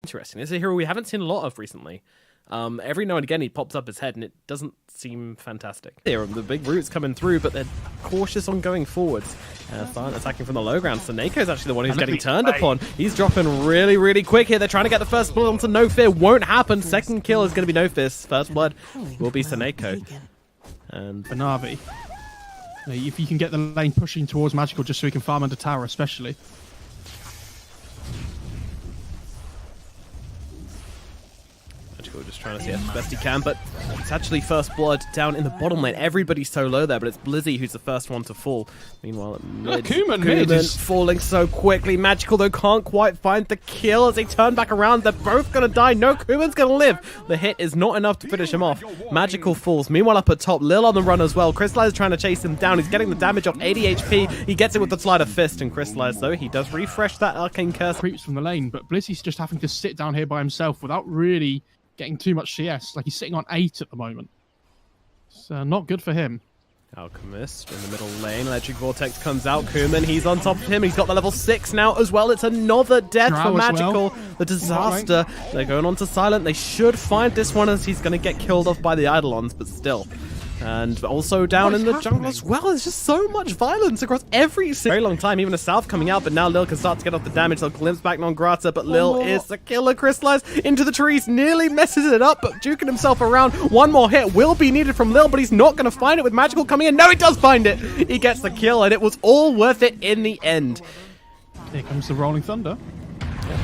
Interesting. It's a hero we haven't seen a lot of recently. Every now and again he pops up his head and it doesn't seem fantastic. Here, the big roots coming through, but they're cautious on going forwards. Silent attacking from the low ground. So Nako's actually the one who's getting turned upon. He's dropping really, really quick here. They're trying to get the first blood onto No Fear. Won't happen. Second kill is going to be No Fear's. First blood will be Seneko. And Banavi. If you can get the lane pushing towards Magical just so he can farm under tower especially. Magical just trying to see as best he can, but it's actually first blood down in the bottom lane. Everybody's so low there, but it's Blizzy who's the first one to fall. Meanwhile, at mid, Kuman falling so quickly. Magical, though, can't quite find the kill as they turn back around. They're both going to die. No, Kuman's going to live. The hit is not enough to finish him off. Magical falls. Meanwhile, up at top, Lil on the run as well. Crystallize is trying to chase him down. He's getting the damage off 80 HP. He gets it with the Sleight of Fist, and Crystallize, though, he does refresh that Arcane Curse. Creeps from the lane, but Blizzy's just having to sit down here by himself without really getting too much CS. Like, he's sitting on 8 at the moment. So not good for him. Alchemist in the middle lane. Electric Vortex comes out. Kuman, he's on top of him. He's got the level 6 now as well. It's another death for Magical. The disaster. They're going on to Silent. They should find this one as he's going to get killed off by the Eidolons, but still. And also down in the jungle as well. There's just so much violence across every very long time. Even a South coming out, but now Lil can start to get off the damage. They'll glimpse back non grata, but Lil is the killer. Crystallized into the trees, nearly messes it up, but juking himself around. One more hit will be needed from Lil, but he's not going to find it with Magical coming in. No, he does find it. He gets the kill, and it was all worth it in the end. Here comes the Rolling Thunder.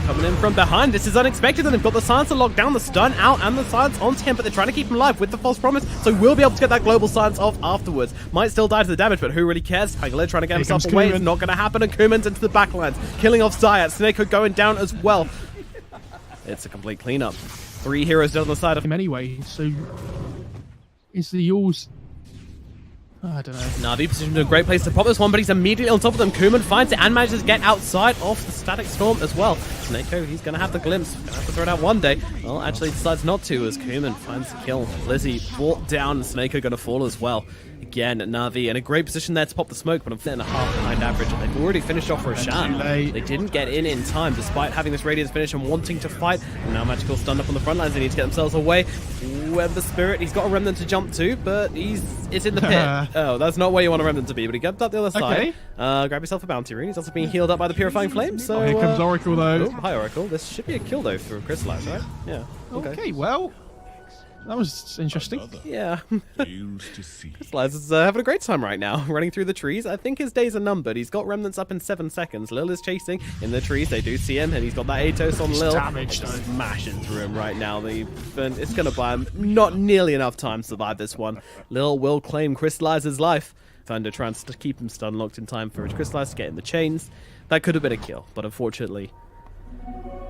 Coming in from behind, this is unexpected, and they've got the Silencer locked down, the stun out, and the silence onto him, but they're trying to keep him alive with the false promise, so we'll be able to get that global silence off afterwards. Might still die to the damage, but who really cares? Pangolin trying to get himself away, it's not going to happen, and Kuman's into the backlines, killing off Zayat. Seneko going down as well. It's a complete cleanup. 3 heroes down the side of him anyway, so is the yours? I don't know. Na'Vi positioned in a great place to pop this one, but he's immediately on top of them. Kuman finds it and manages to get outside of the Static Storm as well. Seneko, he's going to have the glimpse. Going to have to throw it out one day. Well, actually decides not to as Kuman finds the kill. Blizzy brought down, and Seneko going to fall as well. Again, Na'Vi in a great position there to pop the smoke, but I'm 1.5 behind average. They've already finished off Roshan. They didn't get in time, despite having this Radiance finish and wanting to fight. And now Magical stunned up on the front lines. They need to get themselves away. Web the Spirit, he's got a Remnant to jump to, but it's in the pit. Oh, that's not where you want a Remnant to be, but he gets up the other side. Grab yourself a Bounty Rune. He's also being healed up by the Purifying Flame. So here comes Oracle, though. Oh, hi, Oracle. This should be a kill, though, through Crystallize, right? Yeah. Okay, well, that was interesting. Yeah. Crystallize is having a great time right now, running through the trees. I think his days are numbered. He's got Remnants up in 7 seconds. Lil is chasing in the trees. They do see him, and he's got that Atos on Lil. Smashing through him right now. It's going to buy him not nearly enough time to survive this one. Lil will claim Crystallize's life. Thunder trying to keep him stun locked in time for Crystallize to get in the chains. That could have been a kill, but unfortunately,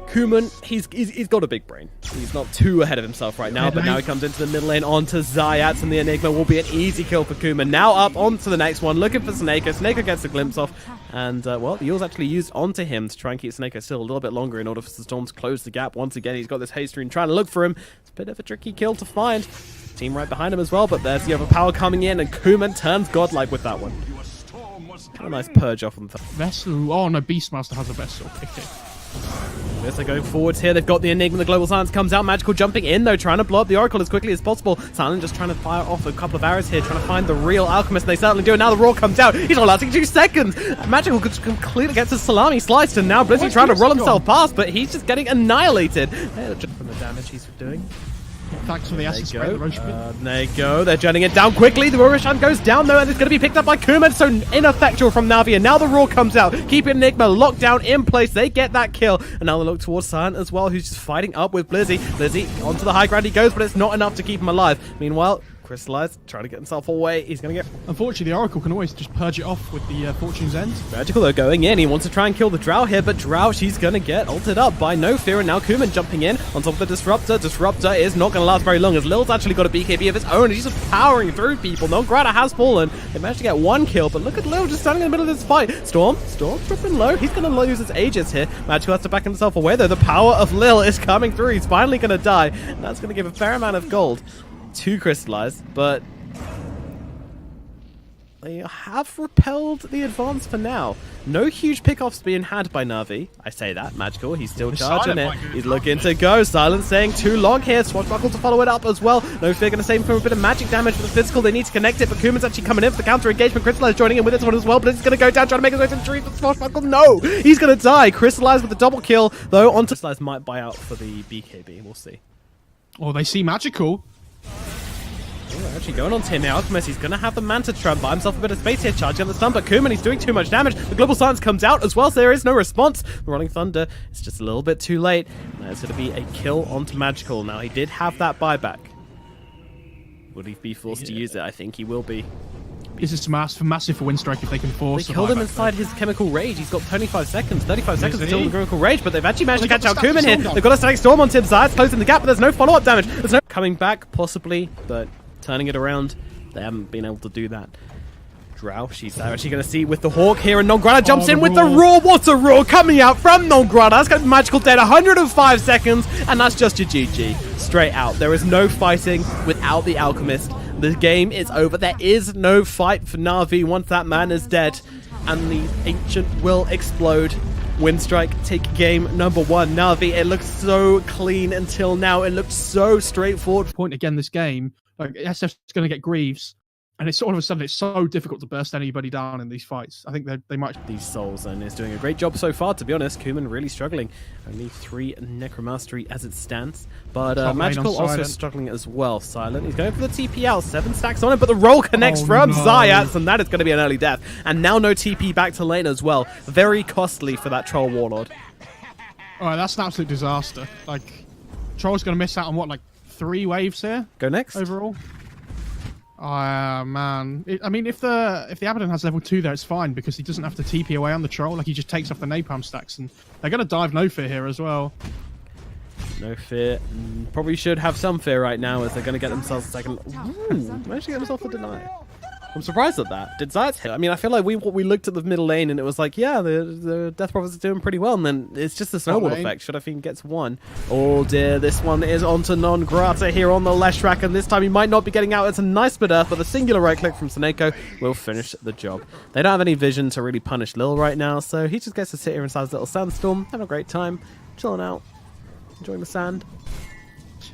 Kuman, he's got a big brain. He's not too ahead of himself right now, but now he comes into the middle lane onto Zayat, and the Enigma will be an easy kill for Kuman. Now up onto the next one, looking for Seneko. Seneko gets a glimpse off, and well, the Eul's actually used onto him to try and keep Seneko still a little bit longer in order for the Storm to close the gap. Once again, he's got this haste rune trying to look for him. It's a bit of a tricky kill to find. Team right behind him as well, but there's the overpower coming in, and Kuman turns godlike with that one. A nice purge off on the Vessel. Oh no, Beastmaster has a Vessel. Okay. Yes, they're going forwards here. They've got the Enigma. The Global Silence comes out. Magical jumping in, though, trying to blow up the Oracle as quickly as possible. Silent just trying to fire off a couple of arrows here, trying to find the real Alchemist, and they certainly do. And now the Roar comes out. He's not lasting 2 seconds. Magical completely gets his salami sliced, and now Blizzy trying to roll himself past, but he's just getting annihilated. From the damage he's doing. Thanks for the acid spray. There you go. They're jutting it down quickly. The Roshan goes down, though, and it's going to be picked up by Kuman. So ineffectual from Na'Vi. And now the Roar comes out, keeping Enigma locked down in place. They get that kill. And now they look towards Silent as well, who's just fighting up with Blizzy. Blizzy onto the high ground he goes, but it's not enough to keep him alive. Meanwhile, Crystallize trying to get himself away. He's going to get... Unfortunately, the Oracle can always just purge it off with the Fortune's End. Magical, though, going in. He wants to try and kill the Drow here, but Drow, she's going to get ulted up by No Fear, and now Kuman jumping in on top of the Disruptor. Disruptor is not going to last very long, as Lil's actually got a BKB of his own, and he's just powering through people. No Grata has fallen. They managed to get 1 kill, but look at Lil just standing in the middle of this fight. Storm dropping low. He's going to lose his Aegis here. Magical has to back himself away, though. The power of Lil is coming through. He's finally going to die, and that's going to give a fair amount of gold to Crystallize, but... they have repelled the advance for now. No huge pickoffs being had by Na'Vi. I say that. Magical, he's still charging it. He's looking to go. Silent saying too long here. Swashbuckle to follow it up as well. No Fear going to save him from a bit of magic damage with the physical. They need to connect it, but Kuman's actually coming in for the counter engagement. Crystallize joining in with this one as well, but it's going to go down, trying to make his way to the tree. But Swashbuckle, no! He's going to die. Crystallize with the double kill, though. Onto Crystallize might buy out for the BKB. We'll see. Oh, they see Magical. Oh, actually going on Tim here. Alchemist, he's going to have the Manta try and buy himself a bit of space here, charging on the stun, but Kuman, he's doing too much damage. The Global Silence comes out as well, so there is no response. The Rolling Thunder, it's just a little bit too late. There's going to be a kill onto Magical. Now, he did have that buyback. Would he be forced to use it? I think he will be. This is massive for Windstrike if they can force. They killed him inside his Chemical Rage. He's got 25 seconds, 35 seconds until the Chemical Rage, but they've actually managed to catch out Kuman here. They've got a Static Storm on Tim Zayat, closing the gap, but there's no follow-up damage. There's no coming back, possibly, but turning it around, they haven't been able to do that. Drow, she's actually going to see with the Hawk here, and Nongrata jumps in with the Roar. What a Roar coming out from Nongrata. That's got Magical dead, 105 seconds, and that's just your GG. Straight out. There is no fighting without the Alchemist. The game is over. There is no fight for Na'Vi once that man is dead, and the Ancient will explode. Windstrike take game number 1. Na'Vi, it looks so clean until now. It looked so straightforward. Point again this game, like SF's going to get Greaves, and it's all of a sudden it's so difficult to burst anybody down in these fights. I think they might. These Souls and is doing a great job so far, to be honest. Kuman really struggling. Only 3 Necromastery as it stands. But Magical also struggling as well. Silent, he's going for the TP out. 7 stacks on it, but the roll connects from Zayat, and that is going to be an early death. And now no TP back to lane as well. Very costly for that Troll Warlord. Alright, that's an absolute disaster. Like, Troll's going to miss out on what, like 3 waves here? Go next. Overall? Man. I mean, if the Abaddon has level 2 there, it's fine because he doesn't have to TP away on the Troll. Like, he just takes off the Napalm stacks, and they're going to dive No Fear here as well. No Fear. Probably should have some fear right now as they're going to get themselves a second. Ooh, managed to get themselves a deny. I'm surprised at that. Did Zayat hit? I mean, I feel like we looked at the middle lane and it was like, yeah, the Death Prophets are doing pretty well, and then it's just the snowball effect. Shadowfiend gets 1. Oh dear, this one is onto Nongrata here on the Leshrac, and this time he might not be getting out. It's a nice bit of, but the singular right click from Seneko will finish the job. They don't have any vision to really punish Lil right now, so he just gets to sit here inside his little sandstorm, having a great time, chilling out, enjoying the sand.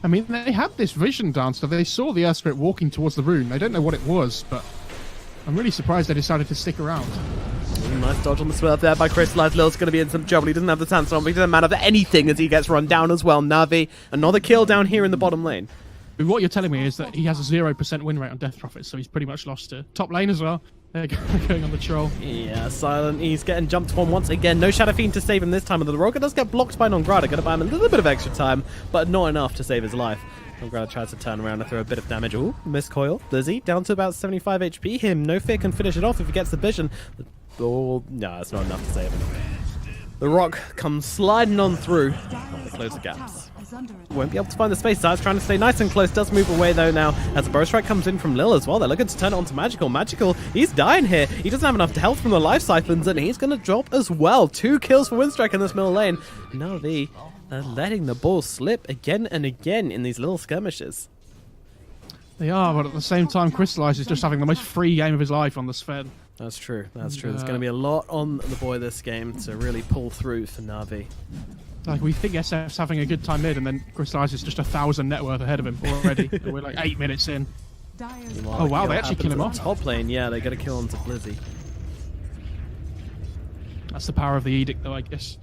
I mean, they had this vision down, so they saw the Earth Spirit walking towards the rune. They don't know what it was, but I'm really surprised they decided to stick around. Nice dodge on the swerve there by Crystallize. Lil's going to be in some trouble. He doesn't have the Sandstorm, but he doesn't matter anything as he gets run down as well. Na'Vi, another kill down here in the bottom lane. What you're telling me is that he has a 0% win rate on Death Prophet, so he's pretty much lost to top lane as well. They're going on the Troll. Yeah, Silent. He's getting jumped on once again. No Shadowfiend to save him this time, and the Roger does get blocked by Nongrata. Going to buy him a little bit of extra time, but not enough to save his life. Nongrata tries to turn around and throw a bit of damage. Ooh, miscoil. Blizzy down to about 75 HP. Him, No Fear can finish it off if he gets the vision. Oh, no, it's not enough to save him. The Rock comes sliding on through. They close the gaps. Won't be able to find the space. Zayat's trying to stay nice and close. Does move away though now as the Burrow Strike comes in from Lil as well. They're looking to turn it onto Magical. Magical, he's dying here. He doesn't have enough health from the life siphons, and he's going to drop as well. 2 kills for Windstrike in this middle lane. Now they're letting the ball slip again and again in these little skirmishes. They are, but at the same time, Crystallize is just having the most free game of his life on the Sven. That's true. That's true. There's going to be a lot on the boy this game to really pull through for Na'Vi. Like, we think SF's having a good time mid, and then Crystallize is just 1,000 net worth ahead of him already. We're like 8 minutes in. Oh wow, they actually kill him off. Top lane, yeah, they get a kill onto Blizzy. That's the power of the Edict, though, I guess.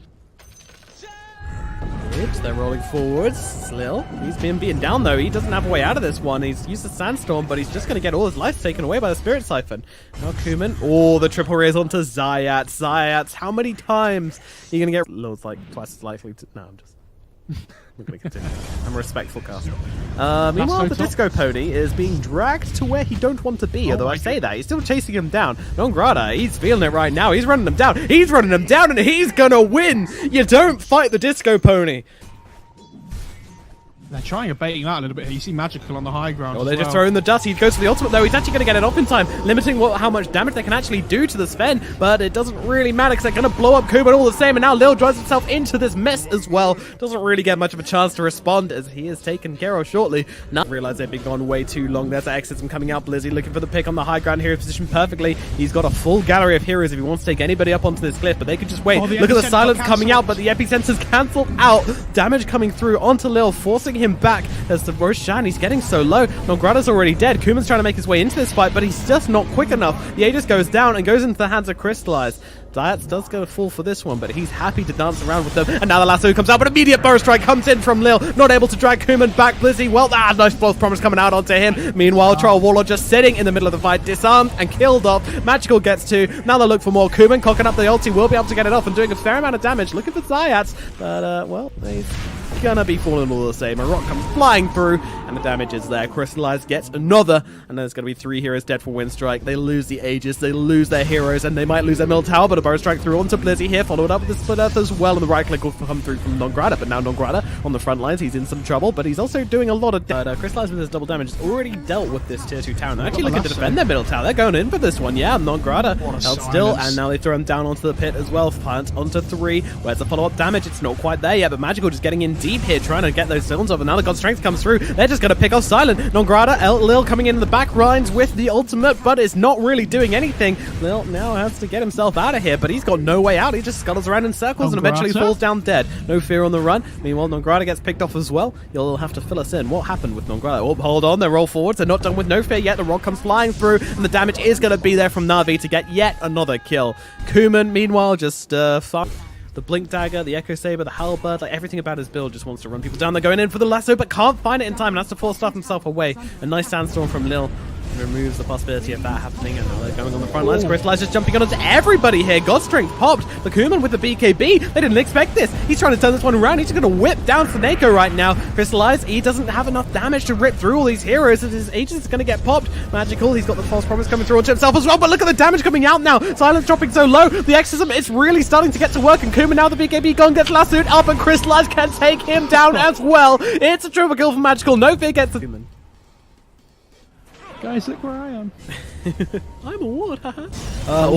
Good, they're rolling forwards. Lil, he's been beaten down though. He doesn't have a way out of this one. He's used the Sandstorm, but he's just going to get all his life taken away by the Spirit Siphon. Now Kuman, oh, the triple raise onto Zayat. Zayat, how many times are you going to get? Lil's like twice as likely to. No, I'm just. I'm going to continue. I'm a respectful caster. Meanwhile, the Disco Pony is being dragged to where he don't want to be, although I say that. He's still chasing him down. Nongrata, he's feeling it right now. He's running him down. He's running him down, and he's going to win. You don't fight the Disco Pony. They're trying to bait him out a little bit here. You see Magical on the high ground. Oh, they're just throwing the dust. He goes for the ultimate, though. He's actually going to get it off in time, limiting how much damage they can actually do to the Sven. But it doesn't really matter because they're going to blow up Kuman all the same. And now Lil drives himself into this mess as well. Doesn't really get much of a chance to respond as he is taken care of shortly. Now realize they've been gone way too long. There's Exorcism coming out. Blizzy looking for the pick on the high ground here. Positioned perfectly. He's got a full gallery of heroes if he wants to take anybody up onto this cliff. But they could just wait. Look at the silence coming out, but the Epicenter's cancelled out. Damage coming through onto Lil, forcing him back. As the Roshan, he's getting so low. Nongrada's already dead. Kuman's trying to make his way into this fight, but he's just not quick enough. The Aegis goes down and goes into the hands of Crystallize. Zayats does go full for this one, but he's happy to dance around with them. And now the lasso comes out, but immediate burst strike comes in from Lil. Not able to drag Kuman back. Blizzy, well, nice Blood Promise coming out onto him. Meanwhile, Troll Warlord just sitting in the middle of the fight, disarmed and killed off. Magical gets two. Now they look for more. Kuman cocking up the ulti, will be able to get it off and doing a fair amount of damage. Looking for Zayats, but, well, he's gonna be falling all the same. A rock comes flying through, and the damage is there. Crystallize gets another, and there's gonna be 3 heroes dead for Windstrike. They lose the Aegis, they lose their heroes, and they might lose their middle tower, but a burst strike through onto Blizzy here, followed up with the Split Earth as well, and the right click will come through from Nongrada, but now Nongrada on the front lines, he's in some trouble, but he's also doing a lot of Crystallize with his double damage has already dealt with this tier 2 tower, and they're actually looking to defend their middle tower. They're going in for this one, yeah. Nongrada held still, and now they throw him down onto the pit as well. Plant onto 3. Where's the follow-up damage? It's not quite there yet, but Magical just getting in deep here, trying to get those zones off, and now the God Strength comes through. They're just going to pick off Silent. Nongrada, Lil coming in the back lines with the ultimate, but it's not really doing anything. Lil now has to get himself out of here, but he's got no way out. He just scuttles around in circles and eventually falls down dead. No fear on the run. Meanwhile, Nongrada gets picked off as well. You'll have to fill us in. What happened with Nongrada? Oh, hold on. They roll forwards. They're not done with No Fear yet. The rock comes flying through, and the damage is going to be there from Na'Vi to get yet another kill. Kuman, meanwhile, just the Blink Dagger, the Echo Saber, the Halberd, like everything about his build just wants to run people down. They're going in for the lasso, but can't find it in time and has to force stuff himself away. A nice sandstorm from Lil removes the possibility of that happening, and now they're going on the front lines. Crystallize just jumping onto everybody here. God Strength popped. The Kuman with the BKB. They didn't expect this. He's trying to turn this one around. He's just going to whip down Snako right now. Crystallize, he doesn't have enough damage to rip through all these heroes, and his Aegis is going to get popped. Magical, he's got the False Promise coming through onto himself as well, but look at the damage coming out now. Silence dropping so low. The Exorcism, it's really starting to get to work, and Kuman now the BKB gone, gets lassoed up, and Crystallize can take him down as well. It's a triple kill for Magical. No Fear gets the Kuman. Guys, look where I am. I'm a ward, haha.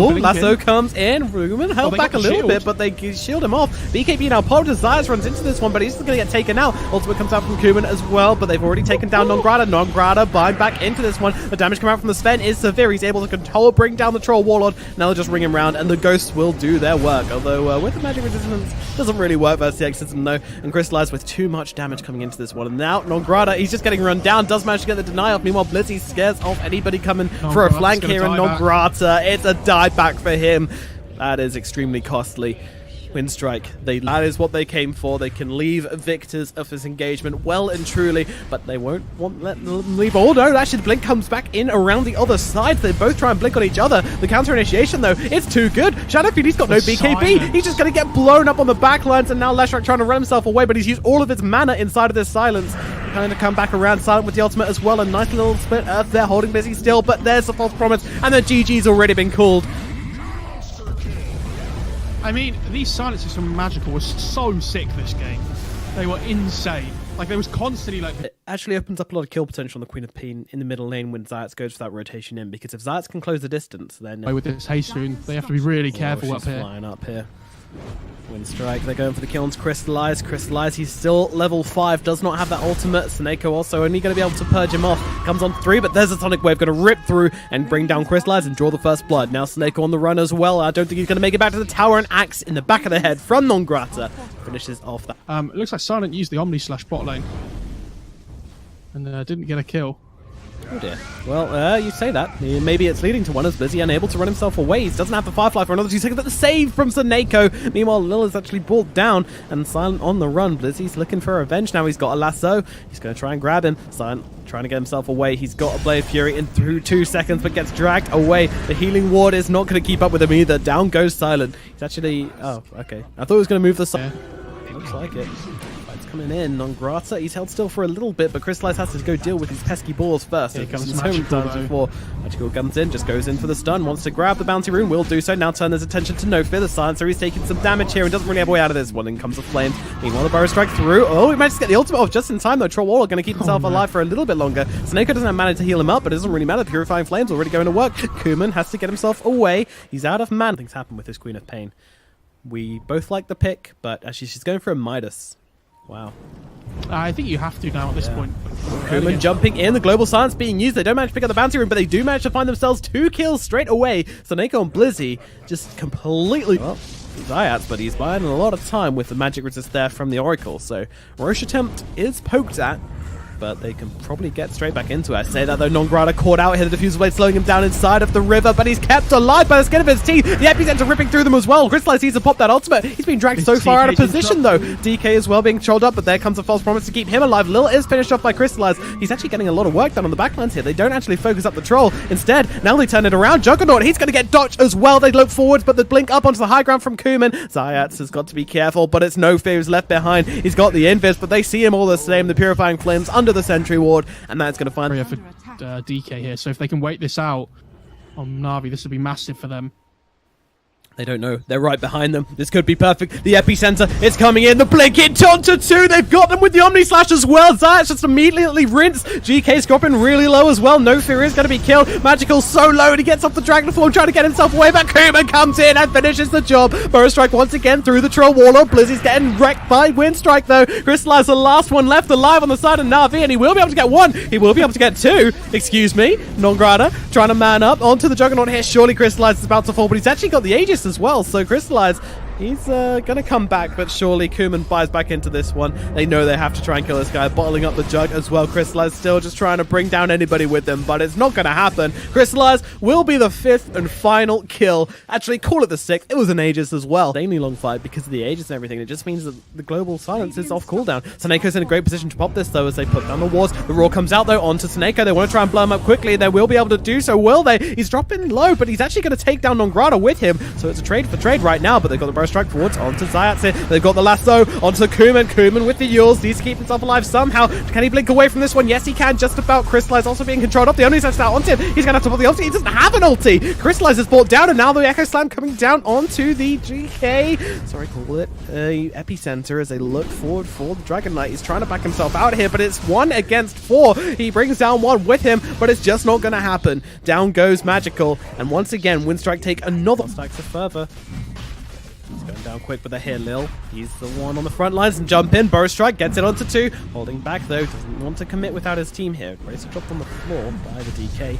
Lasso comes in. Rumen held back a little bit, but they shield him off. BKB now popped as Zayas runs into this one, but he's just going to get taken out. Ultimate comes out from Kuman as well, but they've already taken down Nongrada. Nongrada bind back into this one. The damage coming out from the Sven is severe. He's able to control, bring down the Troll Warlord. Now they'll just ring him round, and the Ghosts will do their work. Although with the magic resistance, doesn't really work versus the Exorcism though. And Crystallize with too much damage coming into this one. And now Nongrada, he's just getting run down. Does manage to get the deny off. Meanwhile, Blizzy scares off anybody coming for a flank here, and Nongrada, it's a die back for him. That is extremely costly. Windstrike, that is what they came for. They can leave victors of this engagement well and truly, but they won't let them leave. Oh no, actually the Blink comes back in around the other side. They both try and blink on each other. The counter initiation though, it's too good. Shadowfiend, he's got no BKB. He's just going to get blown up on the back lines, and now Leshrac trying to run himself away, but he's used all of his mana inside of this silence. Kind of come back around, Silent with the ultimate as well. A nice little Split Earth there, holding Busy still, but there's the False Promise, and the GG's already been called. I mean, these silences from Magical were so sick this game. They were insane. Like, there was constantly like... It actually opens up a lot of kill potential on the Queen of Pain in the middle lane when Zayats goes for that rotation in, because if Zayats can close the distance, then... With this haste rune, they have to be really careful up here. Flying up here. Windstrike, they're going for the kill on Crystallize. Crystallize, he's still level 5, does not have that ultimate. Snako also only going to be able to purge him off. Comes on 3, but there's a Sonic Wave going to rip through and bring down Crystallize and draw the first blood. Now Snako on the run as well. I don't think he's going to make it back to the tower. An axe in the back of the head from Nongrata finishes off that. It looks like Silent used the Omni slash bot lane and didn't get a kill. Oh dear. Well, you say that. Maybe it's leading to one as Blizzy unable to run himself away. He doesn't have the Firefly for another 2 seconds, but the save from Snako. Meanwhile, Lil is actually brought down and Silent on the run. Blizzy's looking for revenge now. He's got a lasso. He's going to try and grab him. Silent trying to get himself away. He's got a Blade Fury in through 2 seconds, but gets dragged away. The healing ward is not going to keep up with him either. Down goes Silent. He's actually... Oh, okay. I thought he was going to move the side. Looks like it. coming in. Nongrata, he's held still for a little bit, but Crystallize has to go deal with these pesky balls first. Here comes so many times before. Magical comes in, just goes in for the stun, wants to grab the bounty rune, will do so. Now turn his attention to No Fear. The Silencer, he's taking some damage here and doesn't really have a way out of this one. In comes the flames. Meanwhile, the Burrow Strike through. Oh, he managed to get the ultimate off just in time, though. Troll Warlord going to keep himself alive for a little bit longer. Sneko doesn't have mana to heal him up, but it doesn't really matter. Purifying Flames already going to work. Kuman has to get himself away. He's out of mana. Things happen with this Queen of Pain. We both like the pick, but actually she's going for a Midas. Wow. I think you have to now at this point. Kuman jumping in, the Global Silence being used. They don't manage to pick up the bounty room, but they do manage to find themselves 2 kills straight away. Sneko and Blizzy just completely... Well, Zayats, but he's buying a lot of time with the magic resist there from the Oracle. So Roche attempt is poked at, but they can probably get straight back into it. I say that though, Nongrata caught out here, the Diffusal Blade slowing him down inside of the river, but he's kept alive by the skin of his teeth. The Epicenter ripping through them as well. Crystallize needs to pop that ultimate. He's been dragged so far out of position though. DK as well being controlled up, but there comes a false promise to keep him alive. Lil is finished off by Crystallize. He's actually getting a lot of work done on the backlines here. They don't actually focus up the troll. Instead, now they turn it around. Juggernaut, he's going to get dodged as well. They look forwards, but the blink up onto the high ground from Kuman. Zayats has got to be careful, but it's No Fear who's left behind. He's got the Invis, but they see him all the same. The Purifying Flames under the Sentry Ward. And that's going to find for DK here. So if they can wait this out on Na'Vi, this would be massive for them. They don't know. They're right behind them. This could be perfect. The Epicenter is coming in. The blink hit onto 2. They've got them with the Omni Slash as well. Zayats just immediately rinsed. GK's dropping really low as well. No Fear is going to be killed. Magical so low and he gets off the Dragon Form trying to get himself away. But Kuman comes in and finishes the job. Burrow Strike once again through the Troll Warlord. Blizzy's getting wrecked by Wind Strike though. Crystallize the last one left alive on the side of Na'Vi, and he will be able to get 1. He will be able to get 2. Excuse me. Nongrata trying to man up onto the Juggernaut here. Surely Crystallize is about to fall, but he's actually got the Aegis as well. So Crystallize, he's going to come back, but surely Kuman buys back into this one. They know they have to try and kill this guy, bottling up the Jug as well. Crystallize still just trying to bring down anybody with them, but it's not going to happen. Crystallize will be the 5th and final kill. Actually, call it the 6th. It was an Aegis as well. Extremely long fight because of the Aegis and everything. It just means that the Global Silence is off cooldown. Sneko's in a great position to pop this, though, as they put down the wards. The Roar comes out, though, onto Sneko. They want to try and blow him up quickly. They will be able to do so, will they? He's dropping low, but he's actually going to take down Nongrata with him, so it's a trade for trade right now, but they've got the Burrow Strike forwards onto Zayats here. They've got the lasso onto Kuman. Kuman with the Yules. Needs to keep himself alive somehow. Can he blink away from this one? Yes, he can. Just about. Crystallize also being controlled up. The only touch out onto him. He's going to have to put the ulti. He doesn't have an ulti. Crystallize is brought down, and now the Echo Slam coming down onto the GK. Sorry, call it Epicenter as they look forward for the Dragon Knight. He's trying to back himself out here, but it's 1 against 4. He brings down 1 with him, but it's just not going to happen. Down goes Magical, and once again, Windstrike take another stack to further. He's going down quick with a hit, Lil. He's the one on the front lines and jump in. Burrow Strike gets it onto 2. Holding back though, doesn't want to commit without his team here. Grace dropped on the floor by the DK.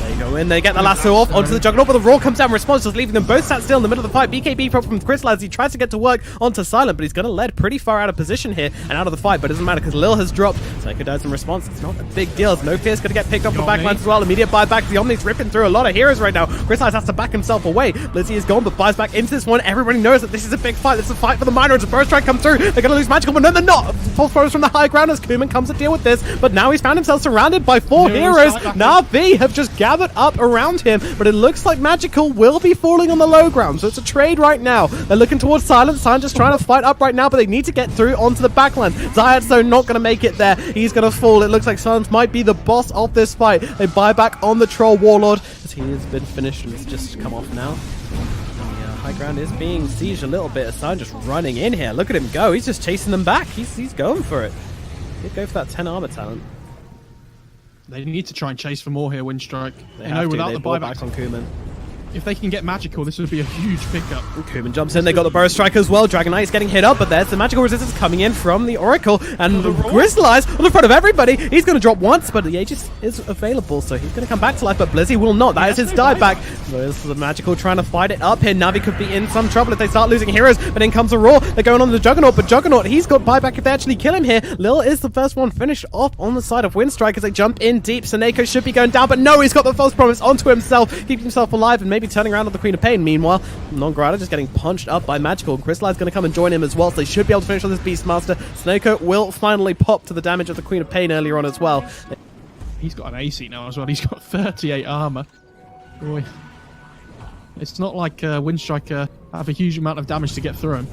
They go in, they get the lasso off onto the Juggernaut, but the Roar comes down in response, just leaving them both sat still in the middle of the fight. BKB prop from Crystallize. He tries to get to work onto Silent, but he's going to lead pretty far out of position here and out of the fight, but it doesn't matter because Lil has dropped. Psycho dies in response. It's not a big deal. No Fear's going to get picked off the backlines as well. Immediate buyback. The Omni's ripping through a lot of heroes right now. Crystallize has to back himself away. Blizzy is gone, but buys back into this one. Everybody knows that this is a big fight. This is a fight for the minor. As a Burrow Strike comes through, they're going to lose Magical, but no, they're not. False throws from the high ground as Kuman comes to deal with this, but now he's found himself surrounded by 4 heroes. Na'Vi have just gathered up around him, but it looks like Magical will be falling on the low ground, so it's a trade right now. They're looking towards Silent. Silent just trying to fight up right now, but they need to get through onto the backline. Zayats, though, not going to make it there. He's going to fall. It looks like Silent might be the boss of this fight. They buy back on the Troll Warlord as he has been finished and it's just come off now. High ground is being sieged a little bit. Assange just running in here. Look at him go. He's just chasing them back. He's going for it. He'd go for that 10 armor talent. They need to try and chase for more here, Windstrike. They know without the buyback on Kuman. If they can get Magical, this would be a huge pickup. Kuman jumps in. They got the Burrow Strike as well. Dragon Knight's getting hit up, but there's the Magical resistance coming in from the Oracle. And the Crystallize on the front of everybody. He's going to drop once, but the Aegis is available, so he's going to come back to life, but Blizzy will not. That is his dieback. There's the Magical trying to fight it up here. Na'Vi could be in some trouble if they start losing heroes, but in comes a Roar. They're going on to the Juggernaut, but Juggernaut, he's got buyback if they actually kill him here. Lil is the first one finished off on the side of Windstrike as they jump in deep. Sneko should be going down, but no, he's got the false promise onto himself, keeping himself alive and maybe turning around on the Queen of Pain. Meanwhile, Nongrata just getting punched up by Magical. Crystallize going to come and join him as well, so they should be able to finish on this Beastmaster. Sneko will finally pop to the damage of the Queen of Pain earlier on as well. He's got an AC now as well. He's got 38 armor. Boy. It's not like Windstrike have a huge amount of damage to get through him.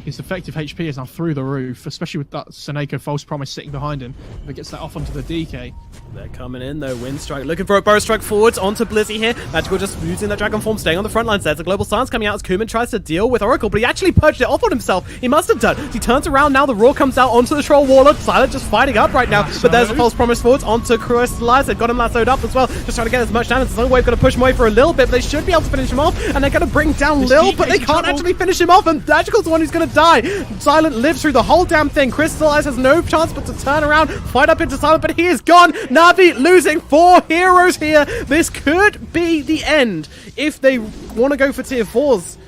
His effective HP is now through the roof, especially with that Seneko False Promise sitting behind him. If it gets that off onto the DK. They're coming in though. Windstrike looking for a Burrow Strike forwards onto Blizzy here. Magical just using that Dragon form, staying on the front lines. There's a Global Silence coming out as Kuman tries to deal with Oracle, but he actually purged it off on himself. He must have done. He turns around now. The Roar comes out onto the Troll Warlord. Silent just fighting up right now, but there's a False Promise forwards onto Crystallize. They've got him lassoed up as well. Just trying to get as much damage as Sunwave. Going to push him away for a little bit, but they should be able to finish him off, and they're going to bring down Lil, but they can't actually finish him off, and Magical's the one who's going to die. Silent lives through the whole damn thing. Crystallize has no chance but to turn around, fight up into Silent, but he is gone. Na'Vi losing 4 heroes here. This could be the end if they want to go for tier 4s.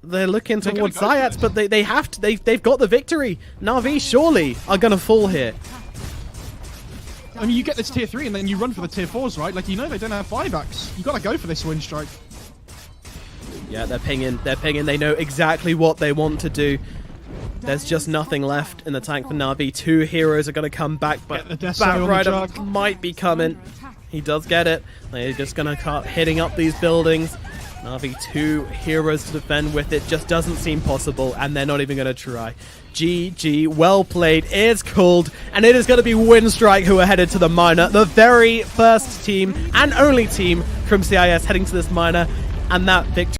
They're looking towards Zayats, but they have to. They've got the victory. Na'Vi surely are going to fall here. I mean, you get this tier 3 and then you run for the tier 4s, right? Like, you know they don't have buybacks. You got to go for this Windstrike. Yeah, they're pinging. They're pinging. They know exactly what they want to do. There's just nothing left in the tank for Na'Vi. 2 heroes are going to come back, but Batrider might be coming. He does get it. They're just going to start hitting up these buildings. Na'Vi 2 heroes to defend with. It just doesn't seem possible, and they're not even going to try. GG, well played, it's called, and it is going to be Windstrike who are headed to the minor. The very first team and only team from CIS heading to this minor, and that victory